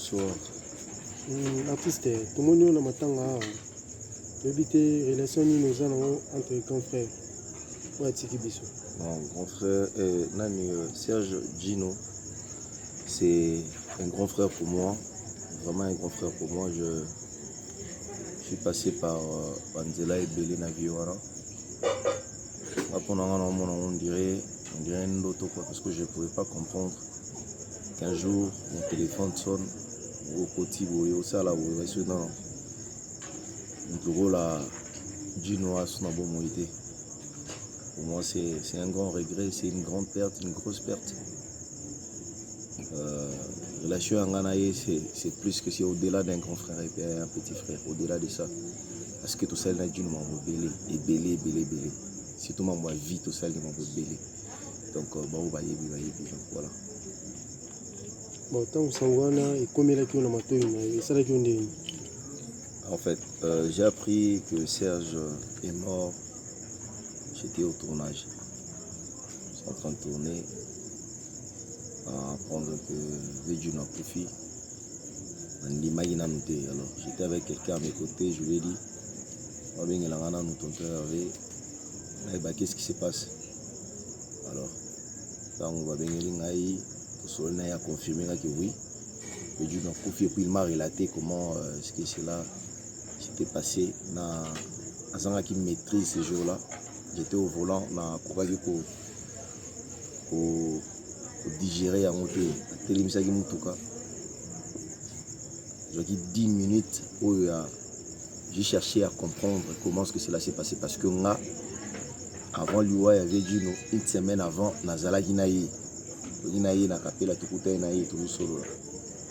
bonsoir. Artiste, tout le monde a matanga. Éviter relation ni nos entre grands frères. Ouais, Tiki Bissou. Mon grand frère, Nani, Serge Gino, c'est un grand frère pour moi. Vraiment un grand frère pour moi. Je suis passé par Banzela et Belé Naviora. On dirait un autre quoi, parce que je ne pouvais pas comprendre qu'un jour mon téléphone sonne au côté au sala au restaurant. Gino a son bon moïté. Pour moi, c'est un grand regret, c'est une grande perte, une grosse perte. Relation à Nganaye, c'est plus que c'est au-delà d'un grand frère et un petit frère, au-delà de ça. Parce que tout ça, Gino m'a belé, et belé. Surtout, ma vie, tout ça, il m'a belé. Donc, voilà. Bon, tant que ça et comme il a qui on a maté, et ça là qui on est. En fait, j'ai appris que Serge est mort. J'étais au tournage. Je suis en train de tourner. À apprendre que Védjou n'a profité. Alors, j'étais avec quelqu'un à mes côtés, je lui ai dit, qu'est-ce qui se passe? Alors, quand on va venir, il a confirmé que oui, Védjou n'a profité. Et puis il m'a relaté comment ce que cela s'était passé. Dans qui maîtrise ce jour-là, j'étais au volant, pour digérer à monter. J'ai dit 10 minutes où j'ai cherché à comprendre comment ce que cela s'est passé. Parce que moi, avant lui, il y avait dit une semaine avant, Nazala Ginaï. Ginaï n'a capé la Tukuta Naï, tout solo.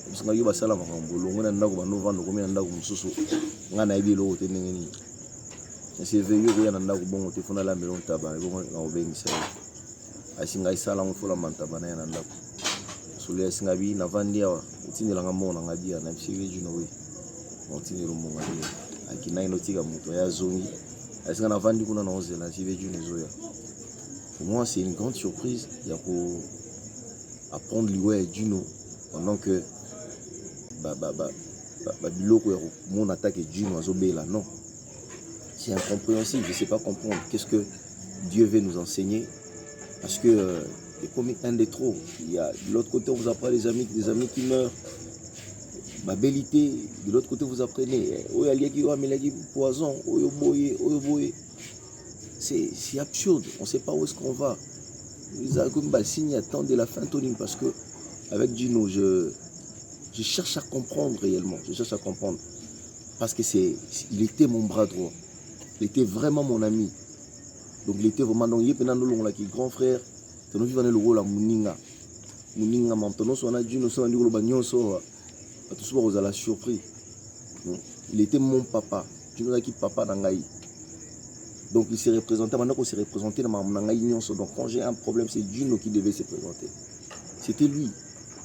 Parce que je suis allé à Mangolo, je suis allé à Novembre, je suis allé à Moussoso, je suis allé à Bilo, je suis allé à c'est veillé, je suis allé à Bon, je suis allé à Melon Tabac, je suis allé à Salam, je suis allé à Mantabana, je suis allé à Solia Singabi, Navandia, Utini Langamon, Nangadia, Namsivi, Junowi, Montini Rumongadia, Akina Notiga Mutoya Zongi, Est-ce qu'on a vendu qu'on a osé la Sivi Junozoya? Pour moi, c'est une grande surprise. Il y a pour apprendre l'Ioué Juno pendant que mon attaque est Juno à Zobela. Non, c'est incompréhensible. Je ne sais pas comprendre qu'est-ce que Dieu veut nous enseigner. Parce que c'est comme un des trop. Il y a, de l'autre côté, on vous apprend des amis qui meurent. Ma bellité, de l'autre côté, vous apprenez. Poison, c'est absurde. On ne sait pas où est-ce qu'on va. Les arguments signe attendent la fin Tony parce que avec Gino, je cherche à comprendre réellement. Je cherche à comprendre. Parce que il était mon bras droit. Il était vraiment mon ami. Donc il était vraiment donc il est grand frère. Nous vivons le rôle à Muninga maintenant on a Gino so ndiko banyo so tout ça vous allez surpris. Il était mon papa. Gino qui papa d'Angaï. Donc il s'est représenté maintenant qu'on s'est représenté dans Mangaï Nyonso. Donc quand j'ai un problème c'est Gino qui devait se présenter. C'était lui.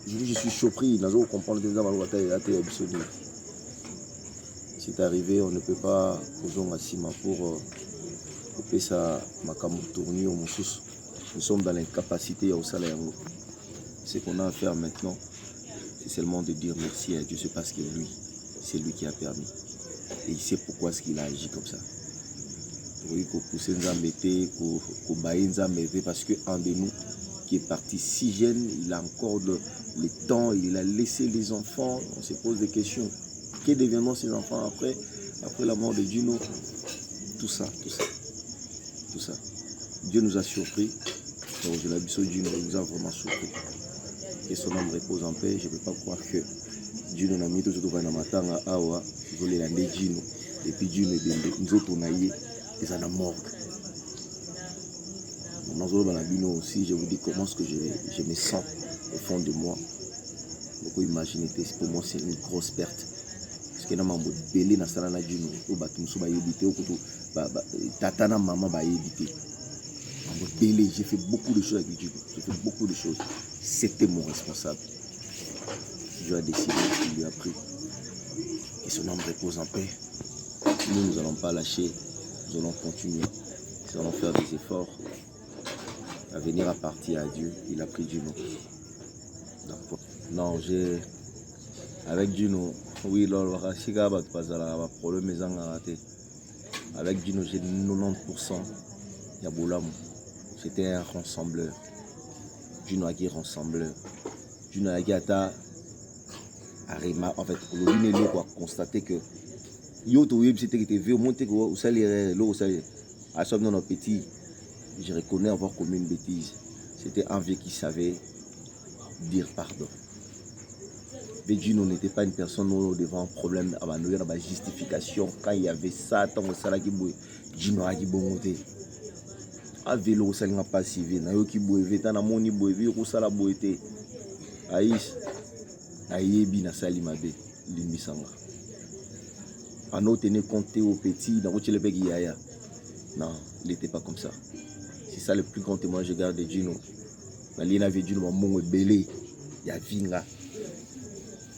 Je suis surpris. Nous comprendre que c'est arrivé, on ne peut pas poser un ciment pour couper sa makamou tourner au Moussous. Nous sommes dans l'incapacité au salaire. Ce qu'on a à faire maintenant, c'est seulement de dire merci à Dieu. C'est parce que c'est lui qui a permis. Et il sait pourquoi est-ce qu'il a agi comme ça. Pour pousser nous embêter, pour bailler nous embêter, parce qu'un de nous qui est parti si jeune, il a encore le temps, il a laissé les enfants. On se pose des questions. Que deviendront ces enfants après la mort de Gino? Tout ça. Dieu nous a surpris. Donc je l'ai dit, Dieu nous a vraiment surpris. Et son âme repose en paix. Je ne peux pas croire que Dieu nous a mis tout ce que nous avons à Awa, Gino, et puis Dieu nous a tourné et ça n'a mort. Aussi, je vous dis comment est-ce que je me sens au fond de moi. Donc imaginez, pour moi c'est une grosse perte. Parce que dans mon belé na sala na Gino, au batum so ba yebité au koto tata na maman ba yebité. J'ai fait beaucoup de choses avec Dieu. J'ai fait beaucoup de choses. C'était mon responsable. Dieu a décidé qu'il lui a pris. Et son âme repose en paix. Nous n'allons pas lâcher. Nous allons continuer. Nous allons faire des efforts. L'avenir appartient à Dieu. Il a pris Dieu. Non, Avec Gino, oui, lors de problème avec Gino, j'ai 90% Yaboulamu. C'était un rassembleur. Gino Agui rassembleur. Gino Agui Ata Arima. En fait, le Lino a constaté que Yoto Web c'était été vu au monté au salaire, l'eau au salaire. À ce moment petit, je reconnais avoir commis une bêtise. C'était un vieux qui savait dire pardon. Mais Gino n'était pas une personne devant un problème, il y avait une justification. Quand il y avait ça, tant que ça, Gino a dit bon. A vélo, ça n'a pas suivi. Na yoki boevé, ta na moni boevé, ko sala boeté. Aïs, aïebi na sali mabe, limbisanga. Ano tenait compté au petit, na route le pegi yaya. Non, il n'était pas comme ça. C'est ça le plus grand témoignage que je garde de Gino. Na lien avec Gino, mon belé, ya vinga.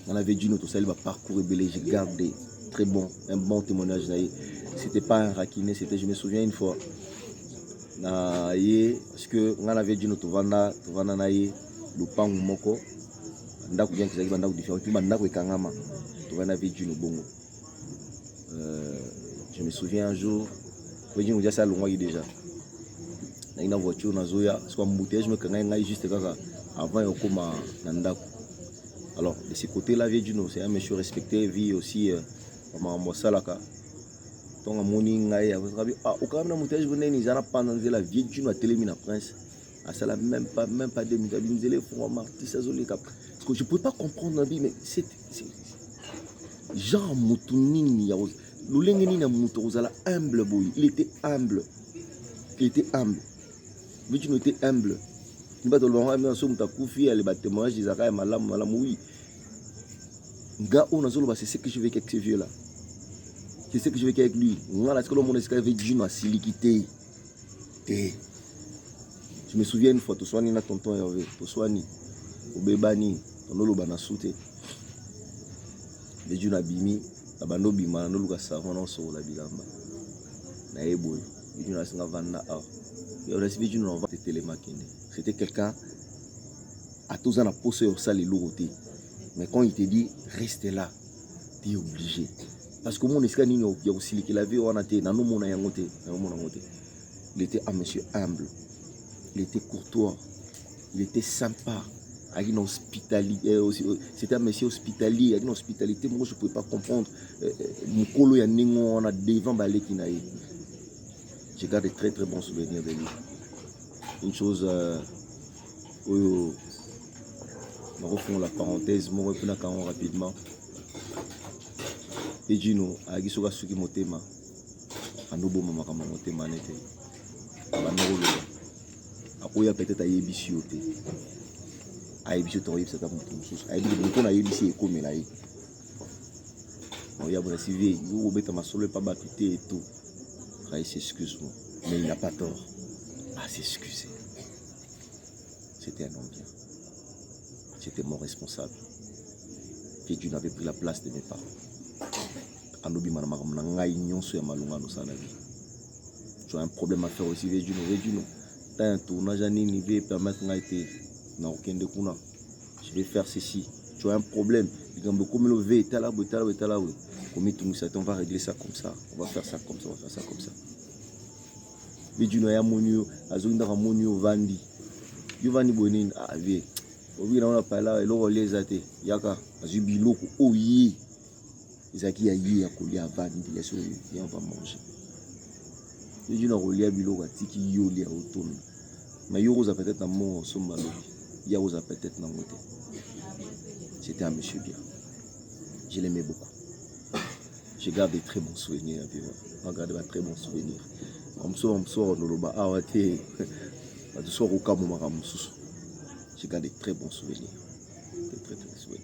On avait Gino, tout ça, il va parcourir belé, je garde très bon, un bon témoignage. C'était pas un raquiné, c'était, je me souviens une fois. Na ye parce que on avait dit notre vanda na ye lupangu moko ndako bien kizaki banda différent puis banda ko ekangama to vanda avait dit no bongo je me souviens un jour que j'ai déjà ça longwa déjà na ina voiture na zoya soit embouteillage me kanga ngai juste kaka avant yo koma na ndako. Alors de ce côté là vie Juno c'est un monsieur respecté vie aussi maman salaka. Donc, morning, au cas où je venais, ils ont pendant la vieille Juno à Télémina Prince. Ça n'a même pas 2 minutes. Ils ont marqué ça. Parce que je ne pouvais pas comprendre, mais c'est Jean Moutounini. Humble, il était humble. Il était humble. Mais tu n'étais humble. Il va te le voir, mais on t'a confié, elle est témoignage, ils ont malam, oui. C'est ce que je veux avec ce vieux-là. C'est ce que je veux avec lui. Je me souviens une fois, tu sois ni na tonton Hervé, tu sois ni au bébani, on a le banasouté. Les jeunes abimi, la bando bima, nous le savons, on se la bilamba. Naïboy, les jeunes sont vanna a. Et on a suivi une envoi de télémakine. C'était quelqu'un à tous en a posé au sale lourd. Mais quand il te dit, reste là, tu es obligé. Parce que mon escalier, il y a aussi qu'il avait on a été dans nos mondes. Il était un monsieur humble, il était courtois, il était sympa, avec une hospitalité. C'était un monsieur hospitalier, avec une hospitalité. Moi, je ne pouvais pas comprendre. Mon colo, il y a on a devant balé qui naïe. Je garde de très très bons souvenirs de lui. Une chose, on refond la parenthèse, on reprend la carrière rapidement. Et Gino, a dit que suki motema, anobo mama kama motema nete, abanolo, akoya peut-être ayebisi yote, ayebisi to yebisa ta mutu mususu, ayebisi mutu na yebisi ekome na ye. On y a bon civé, vous obéta ma solo pas battuté et tout, il s'excuse-moi, mais il n'a pas tort à s'excuser. C'était un homme bien, c'était mon responsable, et Dieu n'avait pris la place de mes parents. Tu as un problème à faire aussi avec Juno. Tu as un tournage à Ninive, permettre je vais faire ceci. Tu as un problème. On va régler ça comme ça. On va faire ça comme ça. On va faire ça comme ça. Juno a monio, Azunda Ramonio Vandi. Giovanni Bonin, ah, oui, on a pas là, et l'on les a été. Yaka, Azubilo, oh, oui. Izaki a yé à coller à Vandi, et on va manger. Les gens ont relié à Bilo, Tiki Yoli à Automne. Mais Yoro a peut-être un mot en Sombalo. Yaro a peut-être un mot. C'était un monsieur bien. Je l'aimais beaucoup. Je garde des très bons souvenirs. Je garde des très bons souvenirs. Je garde des très bons souvenirs. Des très très bons souvenirs.